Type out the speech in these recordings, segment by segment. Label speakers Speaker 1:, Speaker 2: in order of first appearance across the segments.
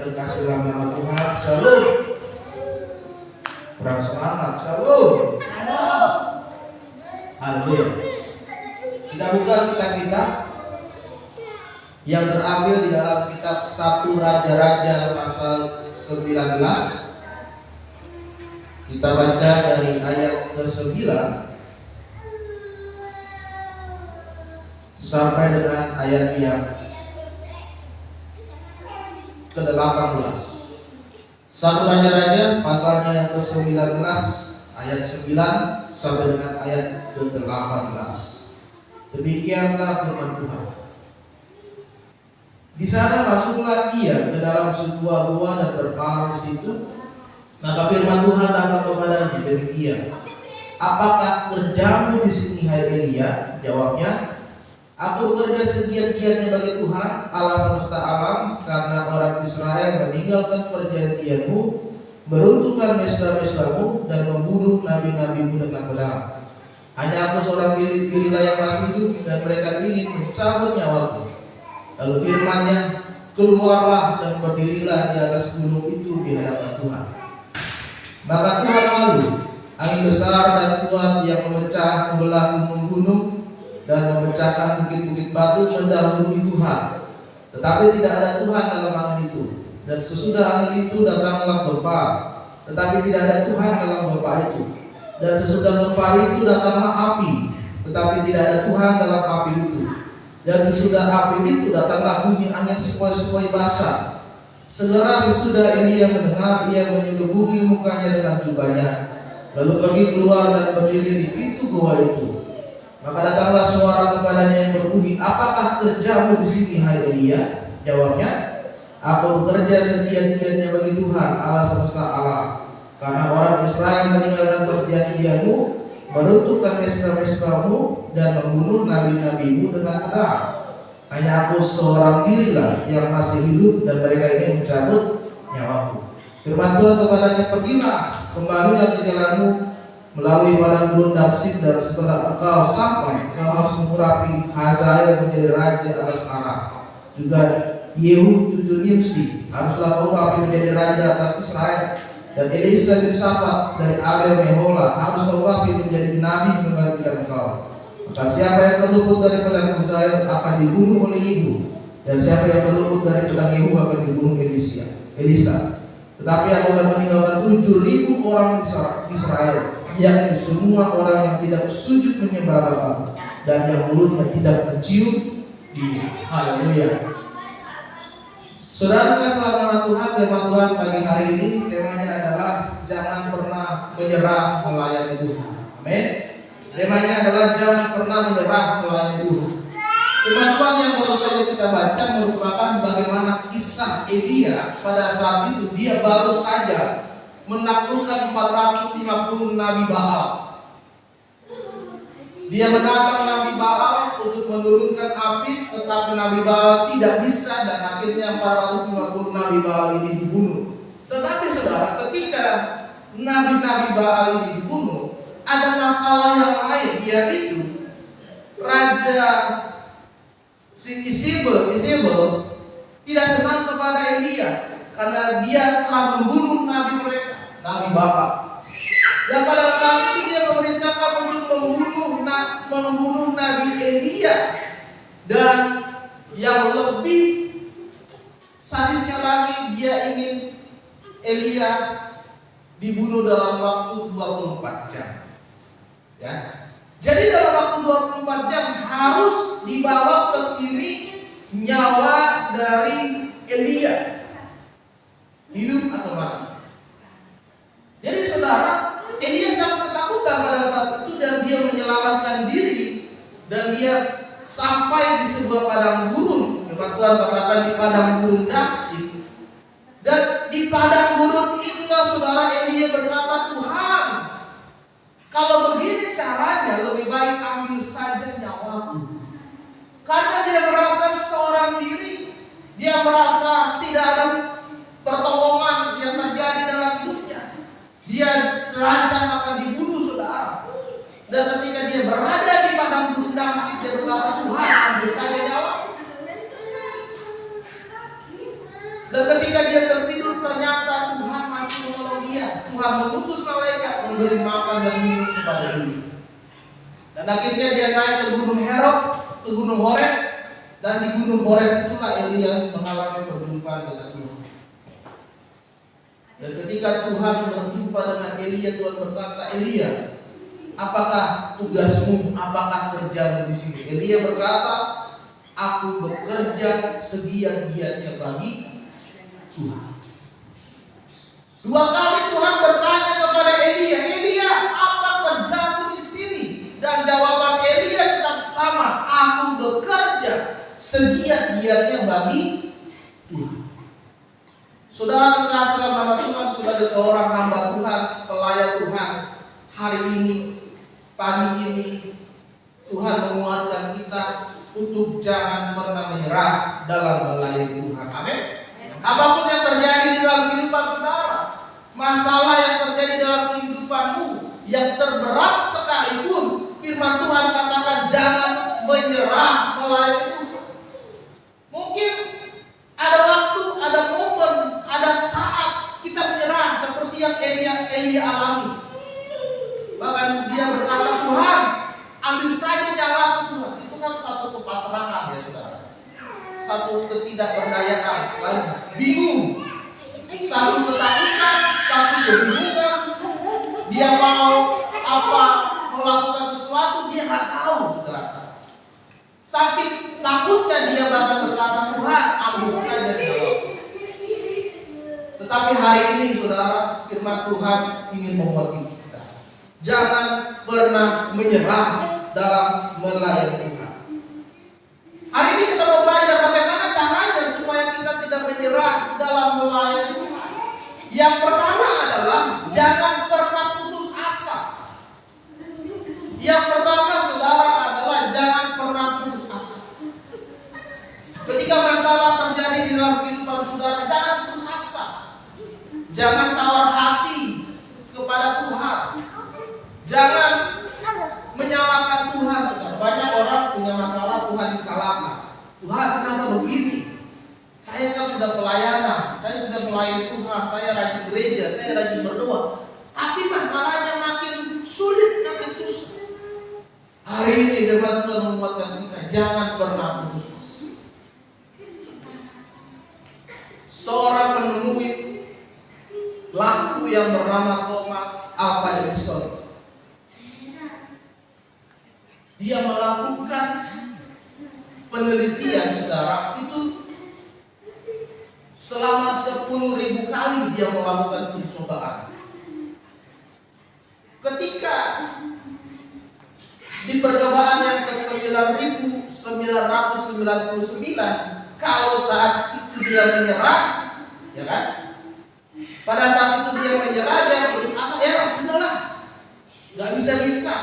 Speaker 1: terkasih dalam nama Tuhan. Shalom. Kurang semangat. Shalom. Haleluya. Kita buka kitab kita yang terambil di dalam kitab 1 Raja-Raja pasal 19. Kita baca dari ayat ke-9 sampai dengan ayat yang ke-18. 1 Raja-Raja pasalnya yang ke-19 ayat 9 sampai dengan ayat ke-18. Demikianlah firman Tuhan. Di sana masuklah ia ke dalam sebuah gua dan bermalam di situ. Maka firman Tuhan datang kepadanya demikian, apakah kerjamu di sini hai Elia? Jawabnya, aku bekerja segiat-giatnya bagi Tuhan Allah semesta alam, karena orang Israel meninggalkan perjanjianmu, meruntuhkan mesbah-mesbahmu, dan membunuh nabi-nabimu dengan pedang. Hanya aku seorang diri yang masih hidup, dan mereka ingin mencabut nyawaku. Lalu firman-Nya, keluarlah dan berdirilah di atas gunung itu di hadapan Tuhan. Maka Tuhan lalu, angin besar dan kuat yang memecah membelah gunung-gunung dan memecahkan bukit-bukit batu mendahului Tuhan. Tetapi tidak ada Tuhan dalam angin itu. Dan sesudah angin itu datanglah gempa, tetapi tidak ada Tuhan dalam gempa itu. Dan sesudah gempa itu datanglah api, tetapi tidak ada Tuhan dalam api itu. Dan sesudah api itu datanglah bunyi angin sepoi-sepoi basah. Segera sesudah Elia mendengar, ia menyelubungi mukanya dengan jubahnya, lalu pergi keluar dan berdiri di pintu gua itu. Maka datanglah suara kepadanya yang berbunyi, apakah kerjamu di sini hai Elia? Jawabnya, aku bekerja segiat-giatnya bagi Tuhan Allah semesta alam, karena orang Israel meninggalkan perjanjianmu, meruntuhkan mesbah-mesbahmu, dan membunuh nabi-nabimu dengan pedang. Hanya aku seorang dirilah yang masih hidup, dan mereka ingin mencabut nyawaku. Firman Tuhan kepadanya, pergilah, kembalilah ke jalanmu melalui padang gurun Damsyik, dan setelah engkau sampai, kau harus mengurapi Hazael menjadi raja atas Aram. Juga Yehu cucu Nimsi haruslah kau urapi menjadi raja atas Israel. Dan Elisa bin Safat dari Abel Mehola harus kau urapi menjadi nabi menggantikan engkau. Maka siapa yang terluput dari pedang Hazael akan dibunuh oleh Yehu, dan siapa yang terluput dari pedang Yehu akan dibunuh Elisa. Tetapi aku akan meninggalkan 7.000 orang Israel, yakni semua orang yang tidak sujud menyembah Bapa, dan yang mulutnya tidak mencium dia. Haleluya. Saudara kasih nama Tuhan, firman Tuhan pagi hari ini temanya adalah jangan pernah menyerah melayani Tuhan. Amin. Temanya adalah jangan pernah menyerah melayani Tuhan. Firman Tuhan yang baru saja kita baca merupakan bagaimana kisah Elia pada saat itu. Dia baru saja menaklukkan 450 nabi Baal. Dia menantang nabi Baal untuk menurunkan api, tetapi nabi Baal tidak bisa, dan akhirnya 450 nabi Baal ini dibunuh. Tetapi saudara, ketika nabi-nabi Baal ini dibunuh, ada masalah yang lain, yaitu Raja Isabel tidak senang kepada Elia karena dia telah membunuh nabi mereka, nabi Baal. Dan pada saat itu dia memerintahkan untuk membunuh nabi Elia. Dan yang lebih sadisnya lagi, dia ingin Elia dibunuh dalam waktu 24 jam. Ya. Jadi dalam waktu 24 jam harus dibawa ke sini nyawa dari Elia, hidup atau mati. Jadi saudara, Elia sangat ketakutan pada saat itu, dan dia menyelamatkan diri, dan dia sampai di sebuah padang gurun. Tuhan katakan di padang gurun Damsyik. Dan di padang gurun inilah saudara Elia berkata, Tuhan, kalau begini caranya lebih baik ambil saja nyawaku. Karena dia merasa seorang diri, dia merasa tidak ada pertolongan yang terjadi dalam hidupnya. Dia terancam akan dibunuh saudara. Dan ketika dia berada di padang gurun Damsyik, dia berkata, Tuhan ambil saja nyawaku. Dan ketika dia tertidur, ternyata Tuhan masih menolong dia. Tuhan mengutus malaikat memberi makan dan minum kepada Elia. Dan akhirnya dia naik ke Gunung Herod, ke Gunung Horeb, dan di Gunung Horeb itulah Elia mengalami perjumpaan dengan Tuhan. Dan ketika Tuhan berjumpa dengan Elia, Tuhan berkata, Elia, apakah tugasmu? Apakah kerjamu di sini? Elia berkata, aku bekerja segiat-giatnya bagi Tuhan. Dua kali Tuhan bertanya kepada Elia, Elia, apa kerjamu di sini? Dan jawaban Elia tetap sama, aku bekerja segiat-giatnya bagi Tuhan. Saudara kekasih dalam nama Tuhan, sebagai seorang hamba Tuhan, pelayan Tuhan, hari ini, pagi ini, Tuhan menguatkan kita untuk jangan pernah menyerah dalam melayani Tuhan. Amin. Apapun yang terjadi dalam kehidupan saudara, masalah yang terjadi dalam kehidupanmu, yang terberat sekalipun, firman Tuhan katakan jangan menyerah melayani Tuhan. Mungkin ada waktu, ada momen, ada saat kita menyerah seperti yang Elia alami. Bahkan dia berkata, Tuhan, ambil saja nyawaku Tuhan. Itu kan satu kepasrahan ya saudara. Satu ketidakberdayaan, bingung, satu ketakutan, satu kebingungan. Dia mau melakukan sesuatu, dia nggak tahu, saudara. Saking takutnya dia bahkan berkata, Tuhan, ambil saja nyawaku. Tetapi hari ini, saudara, firman Tuhan ingin menguatkan kita. Jangan pernah menyerah dalam melayani Tuhan. Hari ini kita mau belajar bagaimana caranya supaya kita tidak menyerah dalam melayani Tuhan. Yang pertama adalah jangan pernah putus asa. Yang pertama saudara adalah jangan pernah putus asa. Ketika masalah terjadi di dalam kehidupan saudara, jangan putus asa. Jangan tawar hati kepada Tuhan. Jangan menyalahkan Tuhan, saudara. Banyak orang punya masalah, Tuhan disalahkan. Tuhan, kenapa begini? Saya kan sudah pelayanan, saya sudah melayani Tuhan, saya rajin gereja, saya rajin berdoa. Tapi masalahnya makin sulit, makin susah. Hari ini firman Tuhan menguatkan kita, jangan pernah putus asa. Seorang menemui lampu yang bernama Thomas Alva Edison. Dia melakukan penelitian, saudara, itu selama 10.000 kali dia melakukan pencobaan. Ketika di percobaan yang ke-9.999, kalau saat itu dia menyerah, ya kan? Pada saat itu dia menyerah, dia putus asa, ya sudahlah, nggak bisa.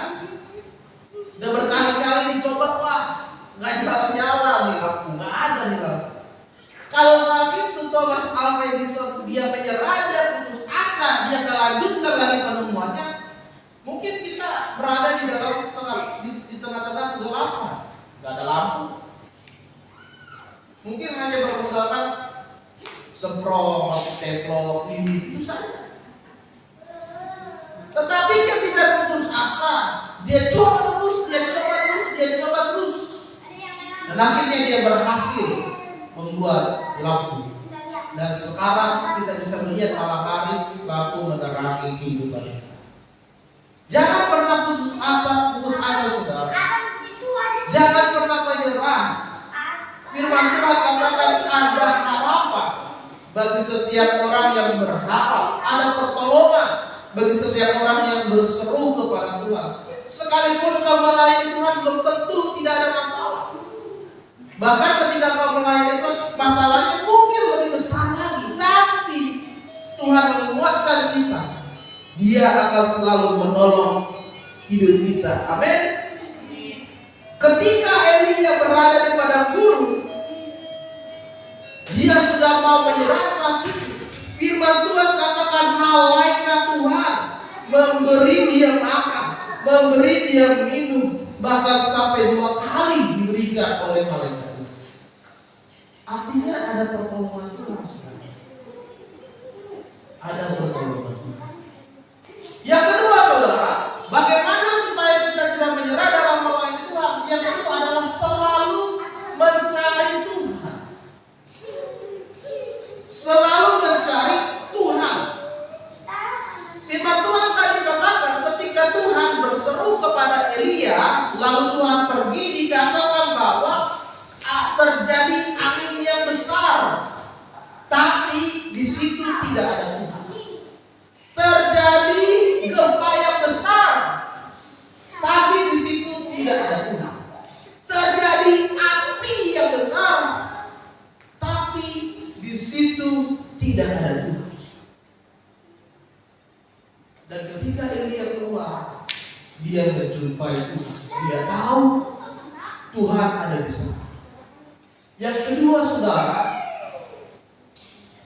Speaker 1: Udah berkali-kali dicoba, wah nggak nyala nih lampu, nggak ada nih lampu. Kalau saat itu Thomas Alva Edison dia menyerah, dia putus asa, dia nggak lanjutkan lagi penemuannya, mungkin kita berada di tengah-tengah kegelapan, nggak ada lampu. Mungkin hanya bermodalkan semprot, teplok, lilin itu saja. Tetapi dia tidak putus asa, dia coba terus. Dan akhirnya dia berhasil membuat lampu. Dan sekarang kita bisa melihat malam hari lampu menerangi kehidupan kita. Jangan pernah putus asa, saudara. Jangan pernah menyerah. Firman Tuhan katakan ada harapan bagi setiap orang yang berharap. Ada pertolongan bagi setiap orang yang berseru kepada Tuhan. Sekalipun kau melayani Tuhan, belum tentu tidak ada masalah. Bahkan ketika kau melayani Tuhan, masalahnya mungkin lebih besar lagi. Tapi Tuhan menguatkan kita. Dia akan selalu menolong hidup kita. Amin. Ketika Elia berada di padang gurun, dia sudah mau menyerah saat itu. Firman Tuhan katakan malaikat Tuhan memberi dia makan, memberi dia minum, bahkan sampai 2 kali diberikan oleh malaikat. Artinya ada pertolongan Tuhan. ada pertolongan Tuhan. Yang kedua saudara, bagaimana supaya kita tidak menyerah dalam melayani Tuhan? Yang kedua adalah selalu mencari Tuhan. Selalu mencari Tuhan. Firman Tuhan tadi katakan ketika Tuhan berseru kepada Elia, lalu Tuhan pergi, dikatakan bahwa terjadi angin yang besar, tapi di situ tidak ada Tuhan. Terjadi gempa yang besar, tapi di situ tidak ada Tuhan. Terjadi api yang besar, tapi di situ tidak ada Tuhan. Dan ketika Elia keluar, dia menjumpai Tuhan. Dia tahu Tuhan ada di sana. Yang kedua saudara,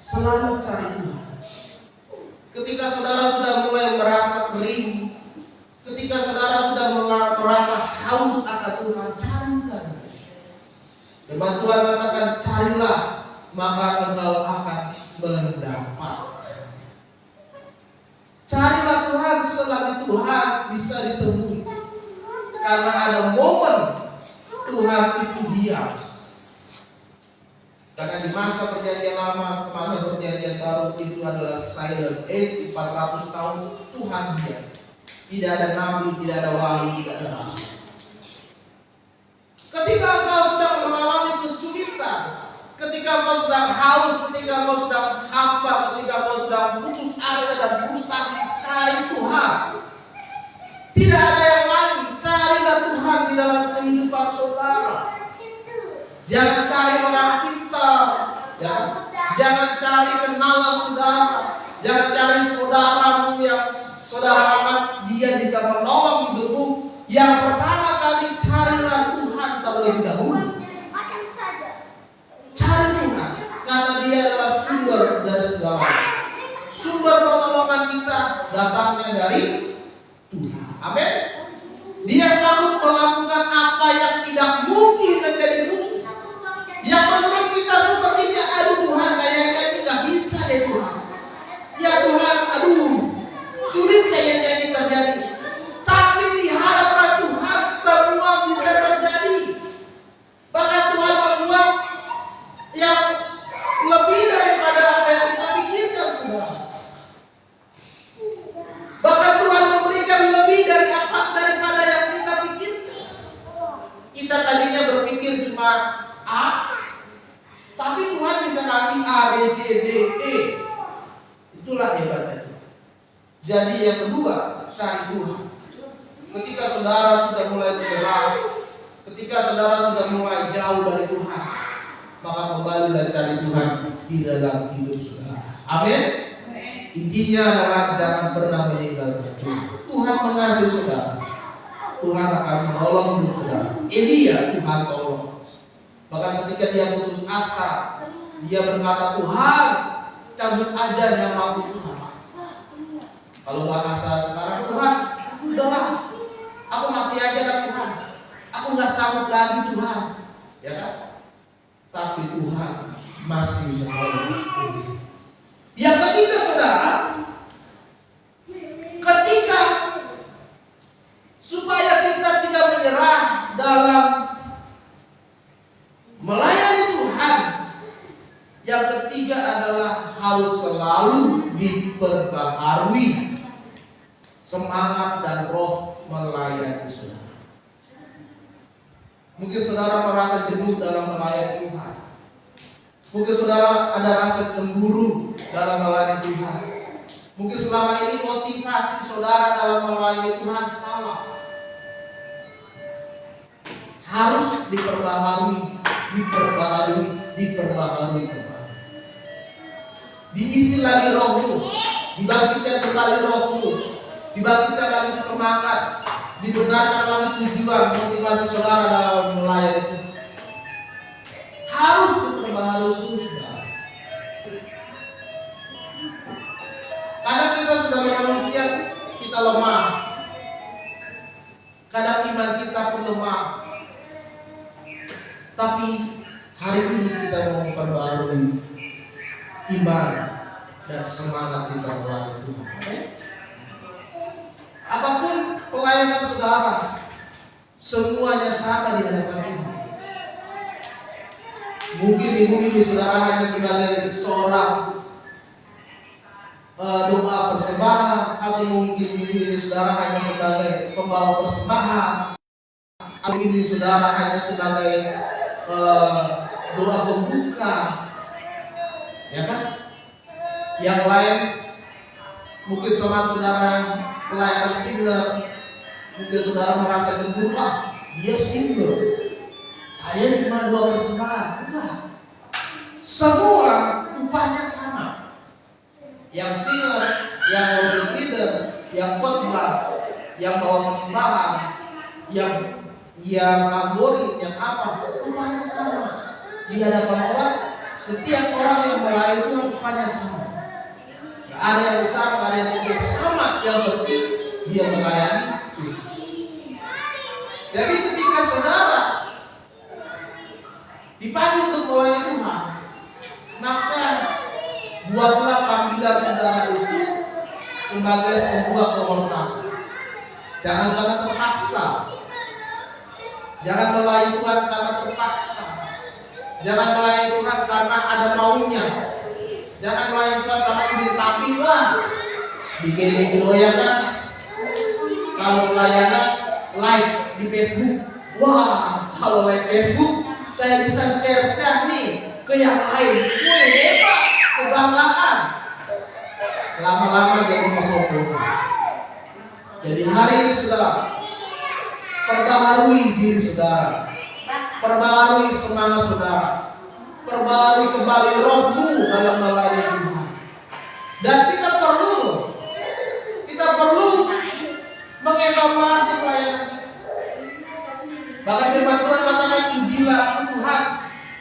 Speaker 1: selalu cari Tuhan. Ketika saudara sudah mulai merasa kering, ketika saudara sudah merasa haus akan Tuhan, carilah. Firman Tuhan katakan, carilah, maka engkau akan mendapat. Carilah Tuhan selagi Tuhan bisa ditemui. Karena ada momen Tuhan itu diam. Karena di masa perjanjian lama ke masa perjanjian baru itu adalah silent age, 400 tahun Tuhan diam. Tidak ada nabi, tidak ada wali, tidak ada rasul. Ketika engkau sedang mengalami kesulitan, ketika engkau sedang haus, ketika engkau sedang hampa, ketika engkau sedang putus asa dan frustasi, cari Tuhan. Tidak ada yang lain, carilah Tuhan di dalam kehidupan saudara. Jangan cari orang pintar, jangan cari kenalan saudara, jangan cari saudaramu yang saudara anggap dia bisa menolong hidupmu. Yang pertama kali carilah Tuhan terlebih dahulu. Cari Tuhan, karena dia adalah sumber dari segalanya. Sumber pertolongan kita datangnya dari Tuhan. Amin. Dia sanggup melakukan apa yang tidak mungkin menjadi mungkin. Yang menurut kita sepertinya, aduh Tuhan, kayaknya ini gak bisa deh Tuhan. Ya Tuhan, aduh, sulit kayaknya ini terjadi. Tapi di hadapan Tuhan semua bisa terjadi. Bahkan Tuhan membuat yang lebih daripada apa yang kita pikirkan, saudara. Bahkan Tuhan memberikan lebih daripada yang kita pikirkan. Kita tadinya berpikir cuma A, tapi Tuhan bisa kasih A, B, C, D, E. Itulah hebatnya. Jadi yang kedua, cari Tuhan. Ketika saudara sudah mulai menyerah, ketika saudara sudah mulai jauh dari Tuhan, maka kembalilah cari Tuhan di dalam hidup saudara. Amin. Intinya adalah jangan pernah meninggalkan Tuhan. Tuhan mengasihi saudara. Tuhan akan menolong hidup saudara. Elia Tuhan tolong. Bahkan ketika dia putus asa, dia berkata, Tuhan, cabut aja nyawaku Tuhan. Kalau bahasa sekarang, Tuhan, udahlah, aku mati aja kan Tuhan. Aku gak sanggup lagi Tuhan. Ya kan? Tapi Tuhan masih menolong. Yang ketiga saudara, ketika supaya kita tidak menyerah dalam melayani Tuhan, yang ketiga adalah harus selalu diperbaharui semangat dan roh melayani saudara. Mungkin saudara merasa jenuh dalam melayani Tuhan. Mungkin saudara ada rasa cemburu dalam melayani Tuhan. Mungkin selama ini motivasi saudara dalam melayani Tuhan salah. Harus diperbaharui kembali. Diisi lagi rohmu, dibangkitkan kembali rohmu, dibangkitkan lagi semangat, dibenarkan lagi tujuan motivasi saudara dalam melayani Tuhan. Harus diperbaharui terus, saudara. Kadang kita sebagai manusia kita lemah. Kadang iman kita pun lemah. Tapi hari ini kita mau memperbaharui iman, dan semangat kita melayani Tuhan. Amin. Apapun pelayanan saudara, semuanya sama di hadapan Tuhan. Mungkin minggu ini saudara hanya sebagai seorang doa persembahan, atau mungkin minggu ini saudara hanya sebagai pembawa persembahan, atau minggu ini saudara hanya sebagai doa pembuka, ya kan? Yang lain mungkin teman saudara pelayanan single, mungkin saudara merasa cemburu, dia single, saya cuma doa persembahan. Enggak, semua upahnya sama. Yang single, yang worship leader, yang khotbah, yang bawa persembahan, yang tambori, yang apa, upahnya sama di hadapan Tuhan. Setiap orang yang melayani Tuhan upahnya sama. Gak ada yang besar, gak ada yang kecil, sama. Yang penting dia melayani Tuhan. Jadi ketika saudara dipanggil untuk melayani Tuhan, maka buatlah panggilan saudara itu sebagai sebuah kehormatan. Jangan karena terpaksa. Jangan melayani Tuhan karena terpaksa. Jangan melayani Tuhan karena ada maunya. Jangan melayani Tuhan karena ingin tampil lah, bikin video ya kan. Kalau pelayanan live di Facebook, wah, kalau live Facebook saya bisa share nih ke yang lain. Wih, hebat, kebanggaan. Lama-lama jadi kesombongan. Jadi hari ini saudara, perbaharui diri saudara, perbaharui semangat saudara, perbaharui kembali rohmu dalam melayani Tuhan. Dan kita perlu mengevaluasi pelayanan kita. Bahkan firman Tuhan katakan, ujilah aku Tuhan,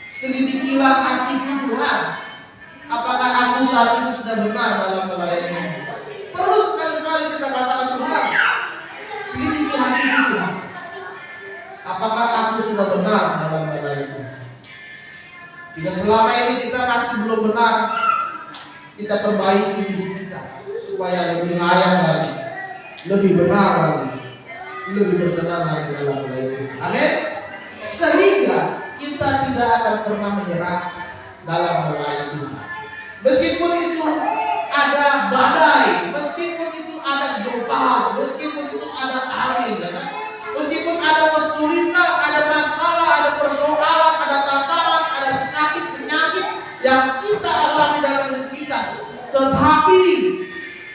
Speaker 1: selidikilah hatiku Tuhan, apakah aku saat ini sudah benar dalam melayani. Perlu sekali-sekali kita katakan, Tuhan, selidiki hatiku Tuhan, apakah aku sudah benar dalam melayani. Jika selama ini kita masih belum benar, kita perbaiki hidup kita supaya lebih layak lagi, lebih benar lagi, lebih berkenan lagi dalam melayani. Amin. Sehingga kita tidak akan pernah menyerah dalam melayani Tuhan. Meskipun itu ada badai, meskipun itu ada gelombang, meskipun itu ada angin, ya kan? Meskipun ada kesulitan, ada masalah, ada persoalan, ada tantangan, ada sakit, penyakit yang kita alami dalam hidup kita, tetapi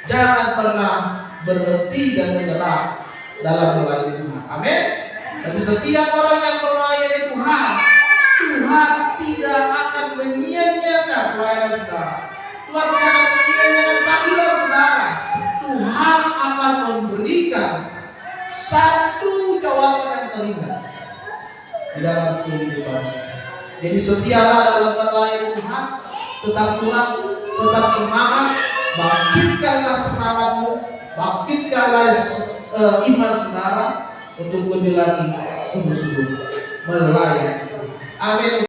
Speaker 1: jangan pernah berhenti dan menyerah dalam melayani Tuhan. Amin. Bagi setiap orang yang melayani Tuhan, Tuhan tidak akan menyia-nyiakan pelayanan saudara. Tuhan tidak akan menyia-nyiakan panggilan saudara. Tuhan akan memberikan satu jawaban yang terindah di dalam kehidupan. Jadi setialah dalam melayani Tuhan, tetap kuat, tetap semangat, bangkitkanlah semangatmu, bangkitkanlah iman saudara untuk lebih lagi sungguh-sungguh melayani. Amin.